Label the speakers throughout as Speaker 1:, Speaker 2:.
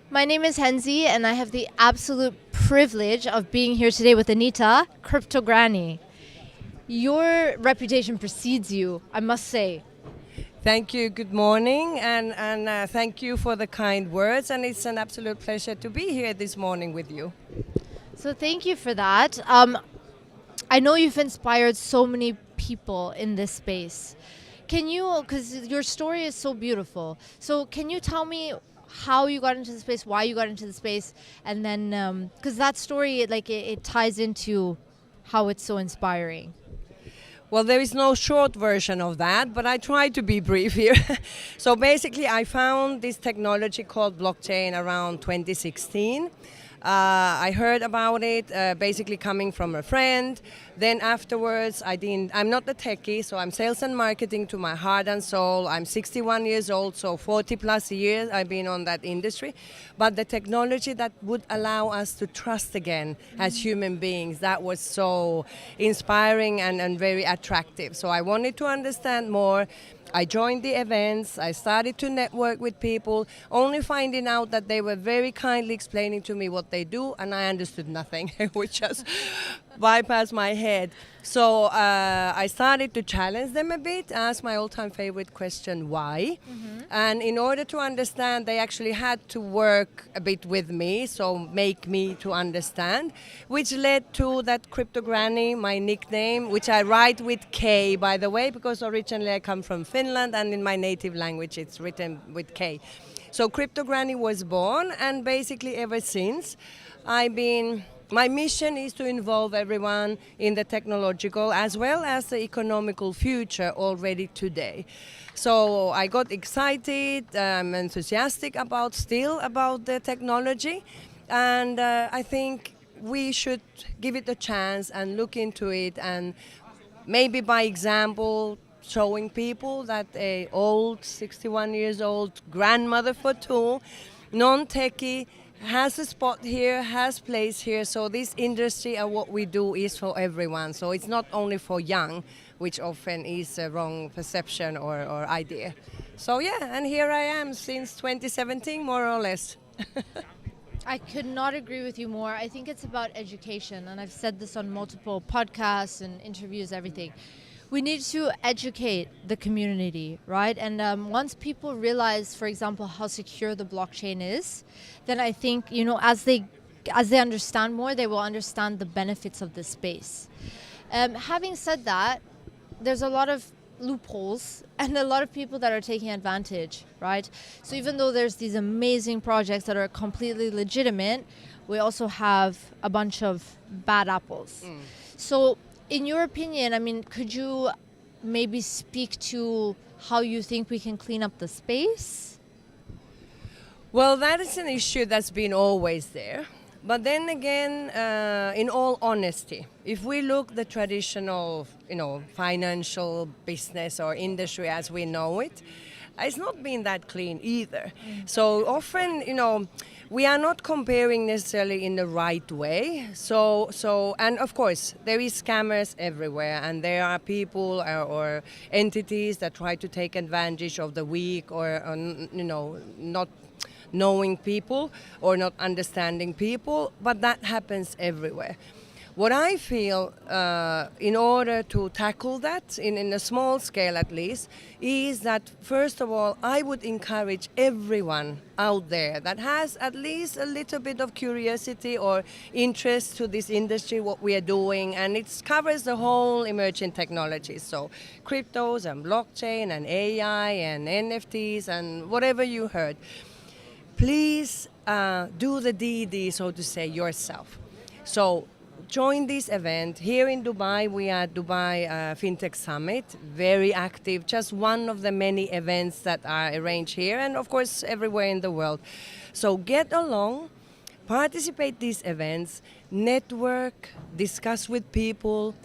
Speaker 1: My name is Henzi, and I have the absolute privilege of being here today with Anita, Krypto Granny. Your reputation precedes you, I must say.
Speaker 2: Thank you. Good morning, and thank you for the kind words. And it's an absolute pleasure to be here this morning with you.
Speaker 1: So thank you for that. I know you've inspired so many people in this space. Can you, because your story is so beautiful, so can you tell me how you got into the space, why you got into the space, and then, because that story, it ties into how it's so inspiring.
Speaker 2: Well, there is no short version of that, but I try to be brief here. So basically, I found this technology called blockchain around 2016. I heard about it basically coming from a friend. Then afterwards, I'm not a techie, so I'm sales and marketing to my heart and soul. I'm 61 years old, so 40 plus years I've been on that industry. But the technology that would allow us to trust again as human beings, that was so inspiring and very attractive. So I wanted to understand more. I joined the events, I started to network with people, only finding out that they were very kindly explaining to me what they do, and I understood nothing, which just bypassed my head. So I started to challenge them a bit, ask my all-time favorite question, why? And in order to understand, they actually had to work a bit with me, so make me to understand, which led to that Krypto Granny, my nickname, which I write with K, by the way, because originally I come from Finland, and in my native language it's written with K. So Krypto Granny was born, and basically ever since my mission is to involve everyone in the technological as well as the economical future already today. So I got excited, enthusiastic about the technology, and I think we should give it a chance and look into it, and maybe by example showing people that a old 61 years old grandmother for two, non-techie, has a spot here, has place here. So this industry and what we do is for everyone. So it's not only for young, which often is a wrong perception or idea. So yeah, and here I am since 2017, more or less.
Speaker 1: I could not agree with you more. I think it's about education, and I've said this on multiple podcasts and interviews, everything. We need to educate the community, right? And once people realize, for example, how secure the blockchain is, then I think, as they understand more, they will understand the benefits of this space. Having said that, there's a lot of loopholes and a lot of people that are taking advantage, right? So even though there's these amazing projects that are completely legitimate, we also have a bunch of bad apples. So in your opinion, could you maybe speak to how you think we can clean up the space?
Speaker 2: Well, that is an issue that's been always there. But then again, in all honesty, if we look the traditional, financial business or industry as we know it, it's not been that clean either. So often, we are not comparing necessarily in the right way. So, and of course, there is scammers everywhere, and there are people or entities that try to take advantage of the weak or not knowing people or not understanding people, but that happens everywhere. What I feel in order to tackle that, in a small scale at least, is that first of all, I would encourage everyone out there that has at least a little bit of curiosity or interest to this industry, what we are doing, and it covers the whole emerging technologies, so cryptos and blockchain and AI and NFTs and whatever you heard. Please do the DD, so to say, yourself. So join this event. Here in Dubai, we are at Dubai Fintech Summit, very active, just one of the many events that are arranged here and of course everywhere in the world. So get along, participate these events, network, discuss with people,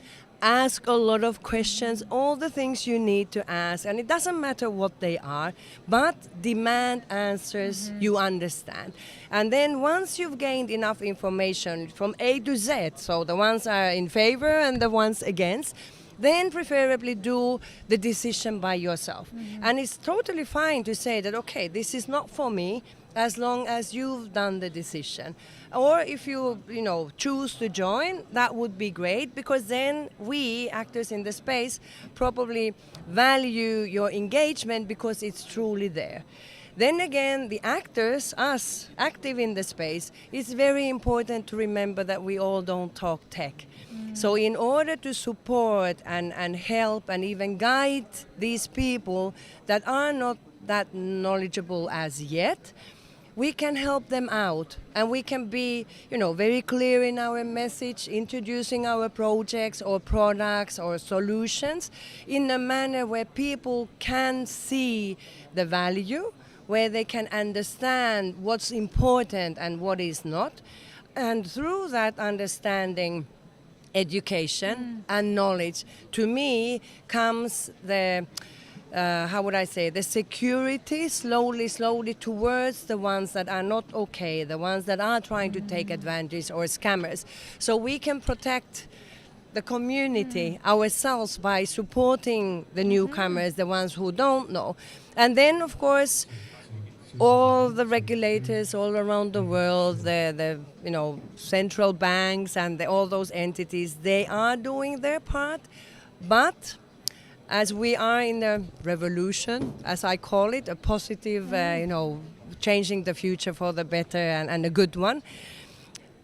Speaker 2: ask a lot of questions, all the things you need to ask, and it doesn't matter what they are, but demand answers you understand. And then once you've gained enough information from A to Z, so the ones are in favor and the ones against, then preferably do the decision by yourself. And it's totally fine to say that, okay, this is not for me, as long as you've done the decision. Or if you choose to join, that would be great, because then we, actors in the space, probably value your engagement because it's truly there. Then again, the actors, us, active in the space, it's very important to remember that we all don't talk tech. So in order to support and help and even guide these people that are not that knowledgeable as yet, we can help them out, and we can be, very clear in our message, introducing our projects or products or solutions in a manner where people can see the value, where they can understand what's important and what is not. And through that understanding, education and knowledge, to me, comes the the security slowly towards the ones that are not okay, the ones that are trying to take advantage or scammers. So we can protect the community ourselves by supporting the newcomers, the ones who don't know. And then, of course, all the regulators all around the world, the central banks and all those entities, they are doing their part. But as we are in a revolution, as I call it, a positive, changing the future for the better and a good one,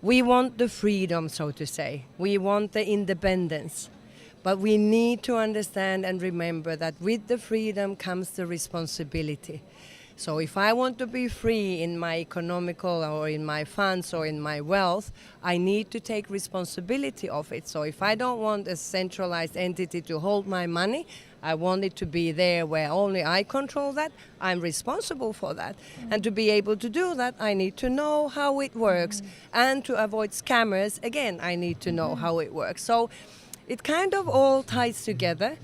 Speaker 2: we want the freedom, so to say. We want the independence. But we need to understand and remember that with the freedom comes the responsibility. So if I want to be free in my economical or in my funds or in my wealth, I need to take responsibility of it. So if I don't want a centralized entity to hold my money, I want it to be there where only I control that. I'm responsible for that. And to be able to do that, I need to know how it works. And to avoid scammers, again, I need to know how it works. So it kind of all ties together.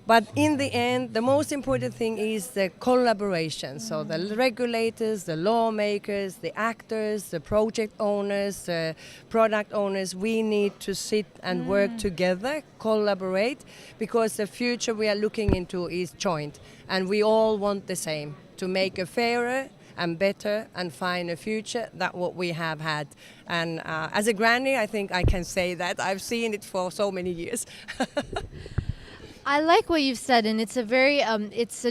Speaker 2: But in the end, the most important thing is the collaboration. So the regulators, the lawmakers, the actors, the project owners, the product owners, we need to sit and work together, collaborate, because the future we are looking into is joint. And we all want the same, to make a fairer and better and finer future than what we have had. And as a granny, I think I can say that. I've seen it for so many years.
Speaker 1: I like what you've said, and it's a very,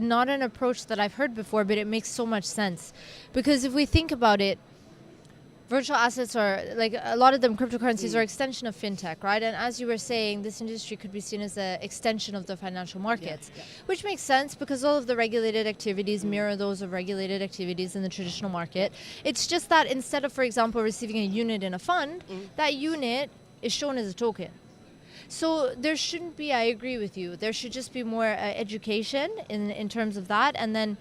Speaker 1: not an approach that I've heard before, but it makes so much sense. Because if we think about it, virtual assets are, like a lot of them, cryptocurrencies are extension of fintech, right? And as you were saying, this industry could be seen as an extension of the financial markets, which makes sense because all of the regulated activities mirror those of regulated activities in the traditional market. It's just that instead of, for example, receiving a unit in a fund, that unit is shown as a token. So there shouldn't be, I agree with you, there should just be more education in terms of that. And then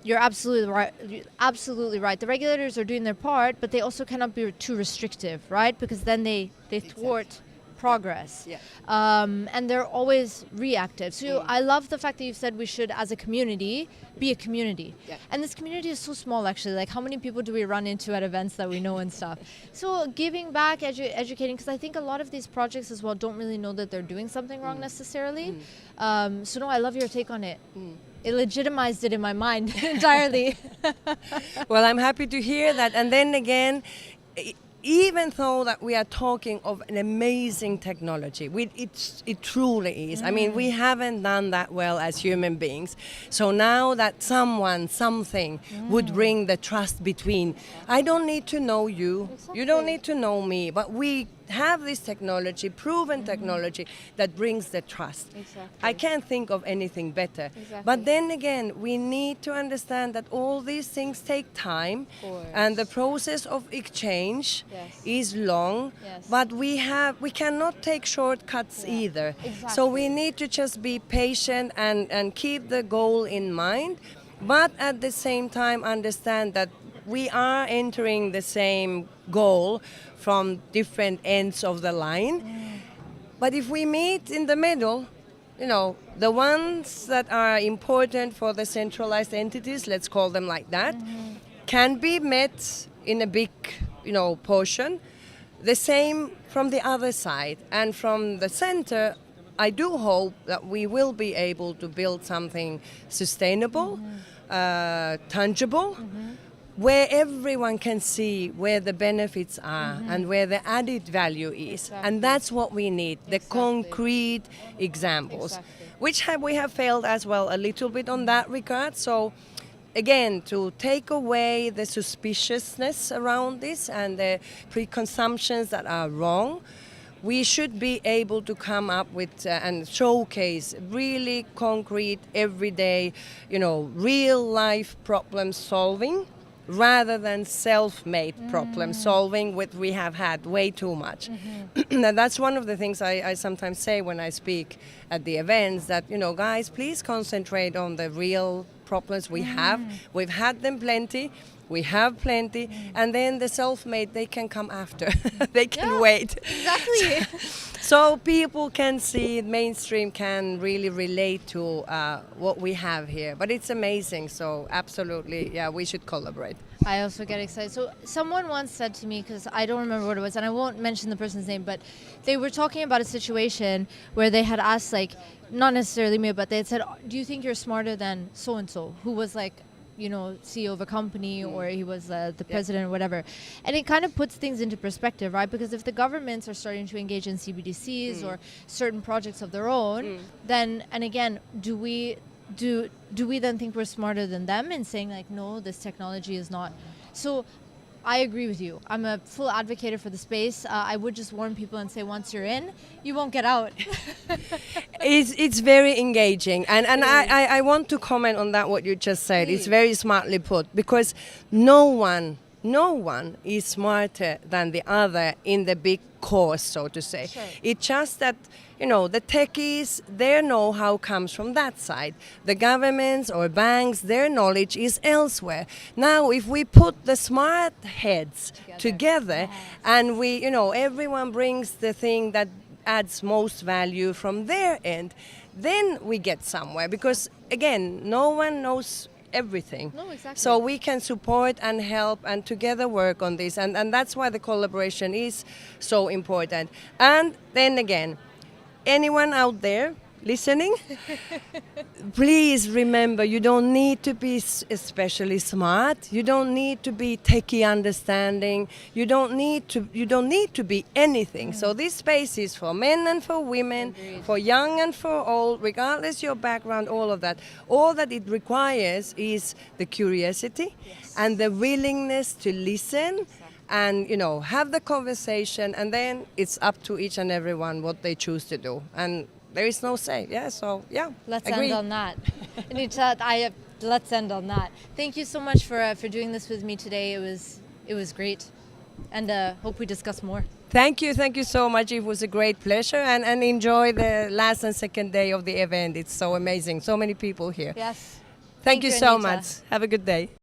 Speaker 1: you're absolutely right. The regulators are doing their part, but they also cannot be too restrictive, right? Because then they thwart progress. And they're always reactive. So I love the fact that you've said we should, as a community, be a community. And this community is so small, actually. Like, how many people do we run into at events that we know and stuff? So giving back, educating, because I think a lot of these projects as well don't really know that they're doing something wrong necessarily. So no, I love your take on it. It legitimized it in my mind entirely.
Speaker 2: Well, I'm happy to hear that. And then again, even though that we are talking of an amazing technology, it truly is. I mean, we haven't done that well as human beings. So now that something would bring the trust between, I don't need to know you, you don't need to know me, but we have this technology, proven technology, that brings the trust. I can't think of anything better. But then again, we need to understand that all these things take time, and the process of exchange is long, but we cannot take shortcuts either. So we need to just be patient and keep the goal in mind, but at the same time understand that we are entering the same goal from different ends of the line. But if we meet in the middle, the ones that are important for the centralized entities, let's call them like that, can be met in a big, portion. The same from the other side. And from the center, I do hope that we will be able to build something sustainable, tangible, where everyone can see where the benefits are and where the added value is. And that's what we need, the concrete examples, which we have failed as well a little bit on that regard. So again, to take away the suspiciousness around this and the preconceptions that are wrong, we should be able to come up with and showcase really concrete, everyday, real life problem solving, rather than self-made problem solving, which we have had way too much. And that's one of the things I sometimes say when I speak at the events, that, guys, please concentrate on the real problems we have. We've had them plenty. We have plenty, and then the self-made, they can come after. They can wait.
Speaker 1: Exactly.
Speaker 2: So people can see, mainstream can really relate to what we have here. But it's amazing, so absolutely, we should collaborate.
Speaker 1: I also get excited. So someone once said to me, because I don't remember what it was, and I won't mention the person's name, but they were talking about a situation where they had asked, not necessarily me, but they had said, do you think you're smarter than so-and-so, who was CEO of a company, or he was the president or whatever. And it kind of puts things into perspective, right? Because if the governments are starting to engage in CBDCs or certain projects of their own, then, and again, do we then think we're smarter than them in saying no, this technology is not? So I agree with you. I'm a full advocate for the space. I would just warn people and say, once you're in, you won't get out.
Speaker 2: It's very engaging. And I want to comment on that, what you just said. It's very smartly put, because no one is smarter than the other in the big cause, so to say.
Speaker 1: Sure.
Speaker 2: It's just that, the techies, their know-how comes from that side. The governments or banks, their knowledge is elsewhere. Now, if we put the smart heads together and we, everyone brings the thing that adds most value from their end, then we get somewhere. Because, again, no one knows everything.
Speaker 1: No, exactly.
Speaker 2: So we can support and help and together work on this. And that's why the collaboration is so important. And then again, anyone out there listening, please remember, you don't need to be especially smart. You don't need to be techie understanding. You don't need to be anything. So this space is for men and for women, for young and for old, regardless your background, all of that. All that it requires is the curiosity and the willingness to listen. And have the conversation, and then it's up to each and everyone what they choose to do, and there is no say.
Speaker 1: Let's
Speaker 2: agree.
Speaker 1: end on that. Anita, let's end on that. Thank you so much for doing this with me today. It was great, and hope we discuss more.
Speaker 2: Thank you so much. It was a great pleasure, and enjoy the last and second day of the event. It's so amazing, so many people here.
Speaker 1: Yes.
Speaker 2: Thank you so
Speaker 1: Anita.
Speaker 2: much. Have a good day.